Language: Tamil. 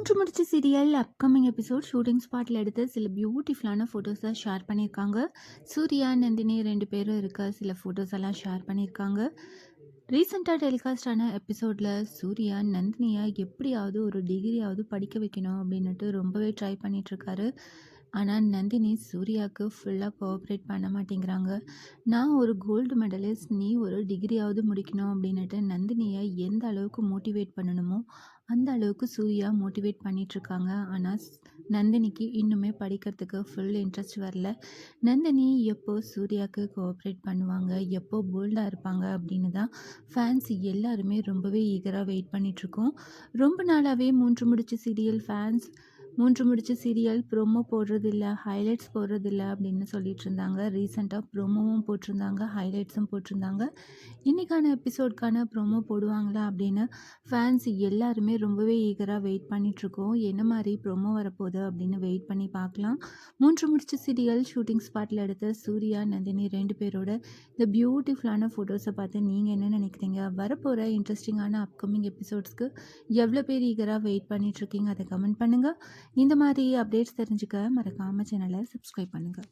மூன்று முடிச்சு சீரியல் அப்கமிங் எபிசோட் ஷூட்டிங் ஸ்பாட்டில் எடுத்து சில பியூட்டிஃபுல்லான ஃபோட்டோஸை ஷேர் பண்ணியிருக்காங்க. சூர்யா, நந்தினி 2 பேரும் இருக்க சில ஃபோட்டோஸ் எல்லாம் ஷேர் பண்ணியிருக்காங்க. ரீசெண்டாக டெலிகாஸ்ட் ஆன எபிசோடில் சூர்யா நந்தினியை எப்படியாவது ஒரு டிகிரியாவது படிக்க வைக்கணும் அப்படின்னுட்டு ரொம்பவே ட்ரை பண்ணிகிட்ருக்காரு. ஆனால் நந்தினி சூர்யாவுக்கு ஃபுல்லாக கோஆப்ரேட் பண்ண மாட்டேங்கிறாங்க. நான் ஒரு கோல்டு மெடலிஸ்ட், நீ ஒரு டிகிரியாவது முடிக்கணும் அப்படின்னுட்டு நந்தினியை எந்த அளவுக்கு மோட்டிவேட் பண்ணணுமோ அந்த அளவுக்கு சூர்யா மோட்டிவேட் பண்ணிகிட்ருக்காங்க. ஆனால் நந்தினிக்கு இன்னுமே படிக்கிறதுக்கு ஃபுல் இன்ட்ரெஸ்ட் வரல. நந்தினி எப்போ சூர்யாவுக்கு கோஆப்ரேட் பண்ணுவாங்க, எப்போ போல்டாக இருப்பாங்க அப்படின்னு தான் ஃபேன்ஸ் எல்லாருமே ரொம்பவே ஈகராக வெயிட் பண்ணிகிட்ருக்கோம். ரொம்ப நாளாகவே மூன்று முடிச்சு சீரியல் ப்ரோமோ போடுறதில்ல, ஹைலைட்ஸ் போடுறதில்ல அப்படின்னு சொல்லிட்டு இருந்தாங்க. ரீசெண்டாக ப்ரோமோவும் போட்டிருந்தாங்க, ஹைலைட்ஸும் போட்டிருந்தாங்க. இன்றைக்கான எபிசோட்கான ப்ரோமோ போடுவாங்களா அப்படின்னு ஃபேன்ஸ் எல்லாருமே ரொம்பவே ஈகராக வெயிட் பண்ணிகிட்ருக்கோம். என்ன மாதிரி ப்ரோமோ வரப்போகுது அப்படின்னு வெயிட் பண்ணி பார்க்கலாம். மூன்று முடிச்சு சீரியல் ஷூட்டிங் ஸ்பாட்டில் எடுத்த சூர்யா, நந்தினி 2 பேரோட இந்த பியூட்டிஃபுல்லான ஃபோட்டோஸை பார்த்து நீங்கள் என்ன நினைக்கிறீங்க? வரப்போகிற இன்ட்ரெஸ்டிங்கான அப்கமிங் எபிசோட்ஸ்க்கு எவ்வளோ பேர் ஈகராக வெயிட் பண்ணிகிட்ருக்கீங்க? அதை கமெண்ட் பண்ணுங்கள். இந்த மாதிரி அப்டேட்ஸ் தெரிஞ்சுக்க மறக்காமல் சேனலை சப்ஸ்கிரைப் பண்ணுங்கள்.